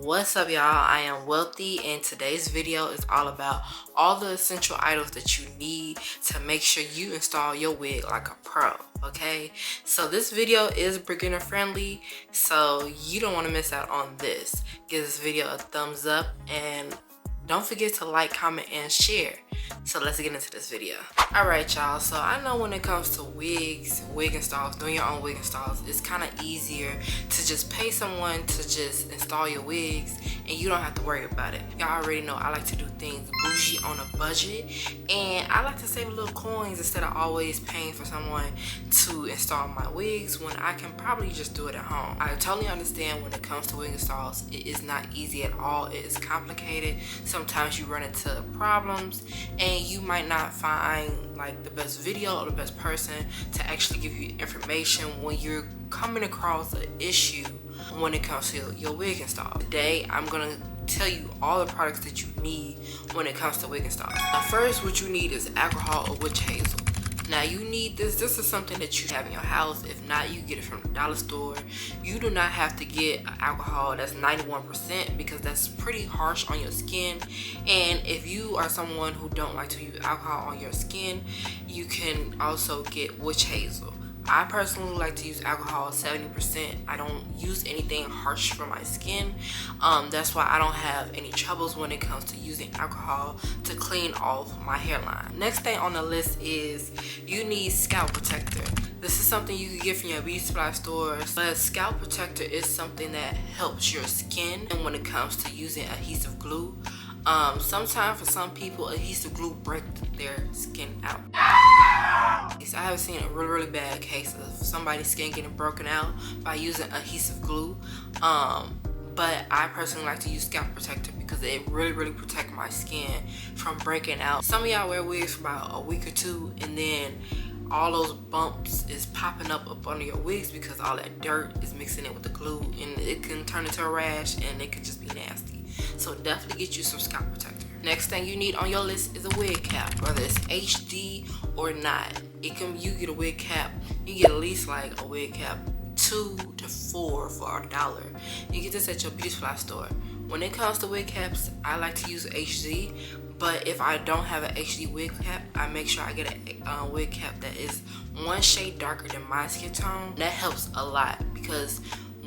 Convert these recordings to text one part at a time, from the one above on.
What's up, y'all? I am Wealthy, and today's video is all about all the essential items that you need to make sure you install your wig like a pro. Okay, so this video is beginner friendly, so you don't want to miss out on this. Give this video a thumbs up and don't forget to like, comment, and share. So let's get into this video. Alright, y'all, so I know when it comes to wigs, wig installs, doing your own wig installs, it's kind of easier to just pay someone to just install your wigs and you don't have to worry about it. Y'all already know I like to do things bougie on a budget, and I like to save little coins instead of always paying for someone to install my wigs when I can probably just do it at home. I totally understand when it comes to wig installs, it is not easy at all. It is complicated. Sometimes you run into problems and you might not find like the best video or the best person to actually give you information when you're coming across an issue when it comes to your wig install. Today I'm gonna tell you all the products that you need when it comes to wig installs. Now first, what you need is alcohol or witch hazel. Now you need this is something that you have in your house. If not, you get it from the dollar store. You do not have to get alcohol that's 91% because that's pretty harsh on your skin. And if you are someone who don't like to use alcohol on your skin, you can also get witch hazel. I personally like to use alcohol 70%. I don't use anything harsh for my skin. That's why I don't have any troubles when it comes to using alcohol to clean off my hairline. Next thing on the list is you need scalp protector. This is something you can get from your beauty supply stores, but scalp protector is something that helps your skin. And when it comes to using adhesive glue, sometimes for some people adhesive glue breaks their skin out. I have seen a really bad case of somebody's skin getting broken out by using adhesive glue, but I personally like to use scalp protector because it really protects my skin from breaking out. Some of y'all wear wigs for about a week or two and then all those bumps is popping up under your wigs because all that dirt is mixing it with the glue, and it can turn into a rash and it could just be nasty. So definitely get you some scalp protector. Next thing you need on your list is a wig cap, whether it's HD or not. You get a wig cap, you get at least like a wig cap 2 to 4 for $1. You get this at your beauty supply store. When it comes to wig caps, I like to use HD, but if I don't have an HD wig cap, I make sure I get a wig cap that is one shade darker than my skin tone. That helps a lot because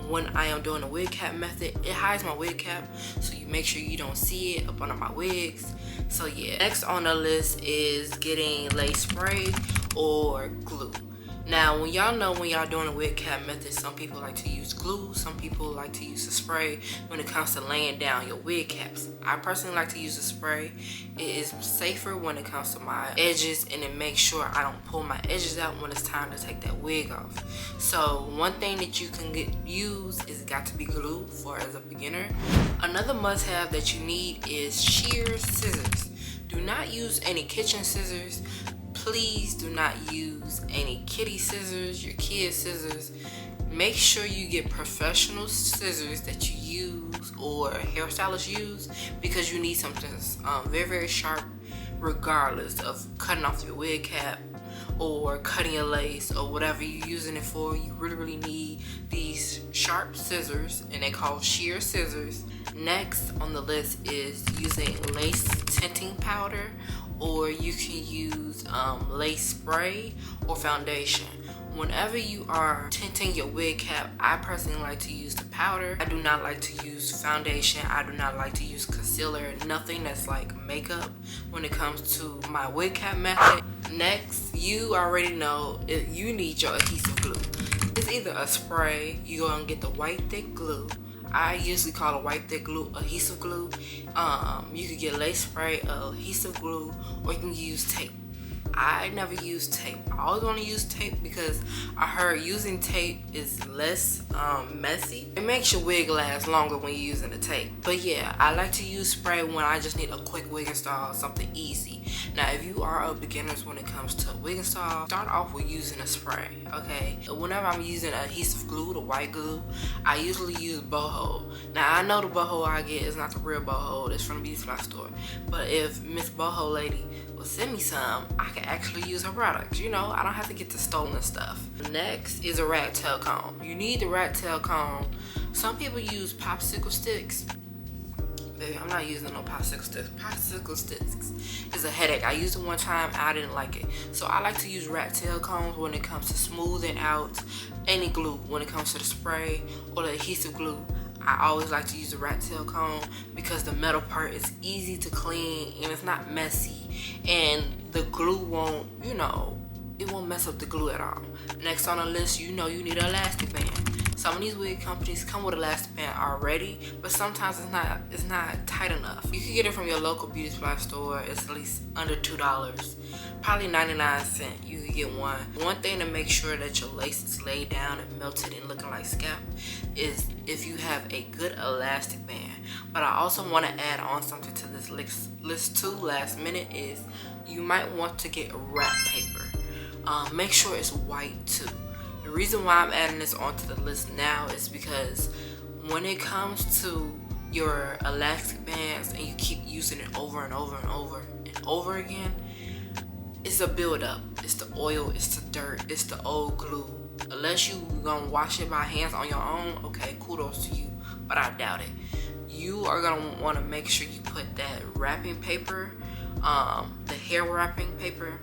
when I am doing the wig cap method, it hides my wig cap, so you make sure you don't see it up under my wigs. So yeah. Next on the list is getting lace spray or glue. Now when y'all doing the wig cap method, some people like to use glue, some people like to use the spray when it comes to laying down your wig caps. I personally like to use the spray. It is safer when it comes to my edges, and it makes sure I don't pull my edges out when it's time to take that wig off. So one thing that you can use is Got2B Glue for as a beginner. Another must-have that you need is shear scissors. Do not use any kitchen scissors. Please do not use any kitty scissors, your kid's scissors. Make sure you get professional scissors that you use or hairstylists use, because you need something very sharp regardless of cutting off your wig cap or cutting your lace or whatever you're using it for. You really need these sharp scissors, and they call shear scissors. Next on the list is using lace tinting powder, or you can use lace spray or foundation. Whenever you are tinting your wig cap, I personally like to use the powder. I do not like to use foundation. I do not like to use concealer, nothing that's like makeup when it comes to my wig cap method. Next, you already know you need your adhesive glue. It's either a spray, you go and get the white thick glue. I usually call it white thick glue adhesive glue. You could get lace spray, adhesive glue, or you can use tape. I never use tape. I always want to use tape because I heard using tape is less messy. It makes your wig last longer when you're using the tape. But yeah, I like to use spray when I just need a quick wig install, something easy. Now if you are a beginner when it comes to wig install, start off with using a spray, okay? Whenever I'm using adhesive glue, the white glue, I usually use boho. Now I know the boho I get is not the real boho, it's from the beauty supply store. But if Miss Boho lady will send me some, I can actually use her products. You know, I don't have to get the stolen stuff. Next is a rat tail comb. You need the rat tail comb. Some people use popsicle sticks. Baby, I'm not using no popsicle sticks. Popsicle sticks is a headache. I used it one time, I didn't like it. So I like to use rat tail combs when it comes to smoothing out any glue. When it comes to the spray or the adhesive glue, I always like to use the rat tail comb because the metal part is easy to clean and it's not messy. And the glue won't, you know, it won't mess up the glue at all. Next on the list, you know you need an elastic band. Some of these wig companies come with elastic band already, but sometimes it's not tight enough. You can get it from your local beauty supply store. It's at least under $2, probably 99¢. You can get one. One thing to make sure that your lace is laid down and melted and looking like scalp is if you have a good elastic band. But I also want to add on something to this list too. Last minute is you might want to get wrap paper. Make sure it's white too. The reason why I'm adding this onto the list now is because when it comes to your elastic bands and you keep using it over and over and over and over again, it's a buildup. It's the oil, it's the dirt, it's the old glue. Unless you gonna wash it by hands on your own, okay, kudos to you, but I doubt it. You are gonna want to make sure you put that wrapping paper, the hair wrapping paper,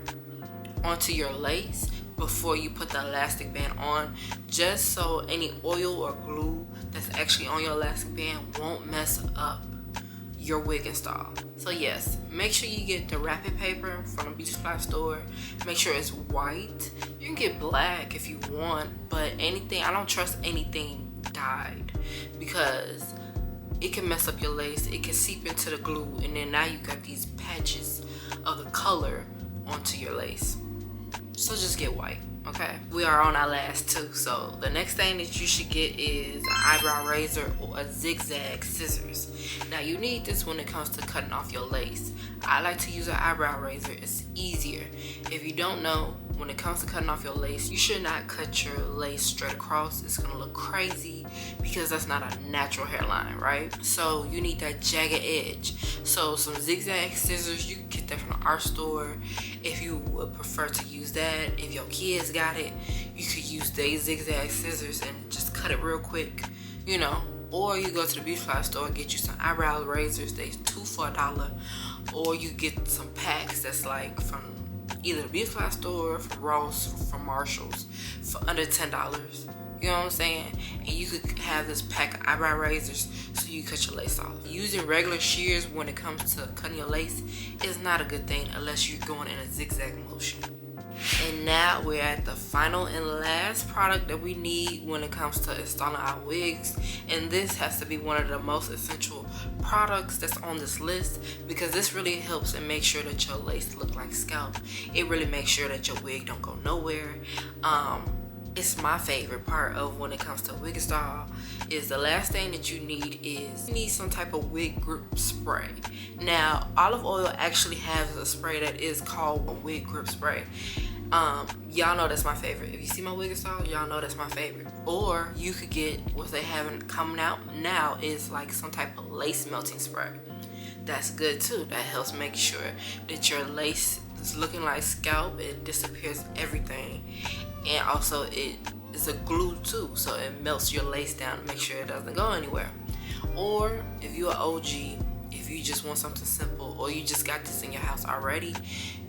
onto your lace before you put the elastic band on, just so any oil or glue that's actually on your elastic band won't mess up your wig install. So yes, make sure you get the wrapping paper from the beauty supply store. Make sure it's white. You can get black if you want, but anything, I don't trust anything dyed because it can mess up your lace. It can seep into the glue, and then now you got these patches of the color onto your lace. So just get white, okay? We are on our last two. So the next thing that you should get is an eyebrow razor or a zigzag scissors. Now you need this when it comes to cutting off your lace. I like to use an eyebrow razor. It's easier. If you don't know, when it comes to cutting off your lace, you should not cut your lace straight across. It's gonna look crazy because that's not a natural hairline, right? So you need that jagged edge. So some zigzag scissors, you can get that from the art store if you would prefer to use that. If your kids got it, you could use these zigzag scissors and just cut it real quick, you know. Or you go to the beauty supply store and get you some eyebrow razors. They 2 for $1. Or you get some packs that's like from either the beauty supply store, from Ross, from Marshalls for under $10. You know what I'm saying? And you could have this pack of eyebrow razors so you cut your lace off. Using regular shears when it comes to cutting your lace is not a good thing unless you're going in a zigzag motion. And now we're at the final and last product that we need when it comes to installing our wigs, and this has to be one of the most essential products that's on this list because this really helps and makes sure that your lace look like scalp. It really makes sure that your wig don't go nowhere. It's my favorite part of when it comes to wig install. Is the last thing that you need some type of wig grip spray. Now olive oil actually has a spray that is called a wig grip spray. Y'all know that's my favorite. If you see my wig install, y'all know that's my favorite. Or you could get what they haven't coming out now is like some type of lace melting spray. That's good too. That helps make sure that your lace is looking like scalp. It disappears everything, and also it is a glue too, so it melts your lace down to make sure it doesn't go anywhere. Or if you're an OG, if you just want something simple, or you just got this in your house already,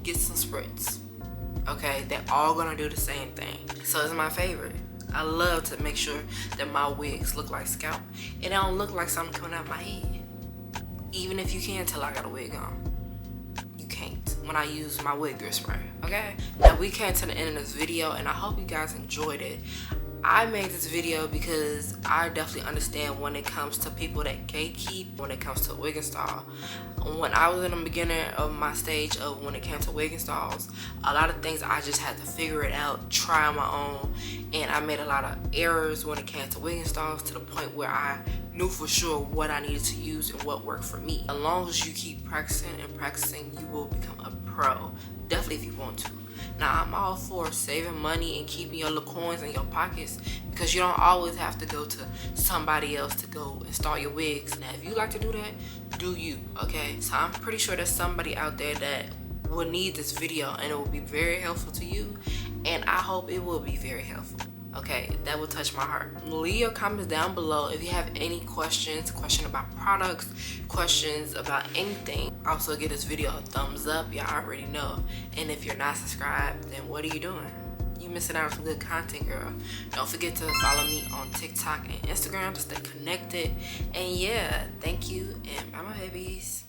get some spritz. Okay, they're all gonna do the same thing. So it's my favorite. I love to make sure that my wigs look like scalp and it don't look like something coming out my head. Even if you can tell I got a wig on, you can't when I use my wig grip spray. Okay, now we came to the end of this video and I hope you guys enjoyed it. I made this video because I definitely understand when it comes to people that gatekeep when it comes to wig install. When I was in the beginning of my stage of when it came to wig installs, a lot of things I just had to figure it out, try on my own, and I made a lot of errors when it came to wig installs to the point where I knew for sure what I needed to use and what worked for me. As long as you keep practicing and practicing, you will become a pro. Definitely if you want to. Now, I'm all for saving money and keeping your little coins in your pockets because you don't always have to go to somebody else to go install your wigs. Now, if you like to do that, do you, okay? So I'm pretty sure there's somebody out there that will need this video and it will be very helpful to you, and I hope it will be very helpful. Okay, that will touch my heart. Leave your comments down below if you have any questions about products, questions about anything. Also, give this video a thumbs up, y'all already know. And if you're not subscribed, then what are you doing? You missing out on some good content, girl. Don't forget to follow me on TikTok and Instagram to stay connected. And yeah, thank you, and bye my babies.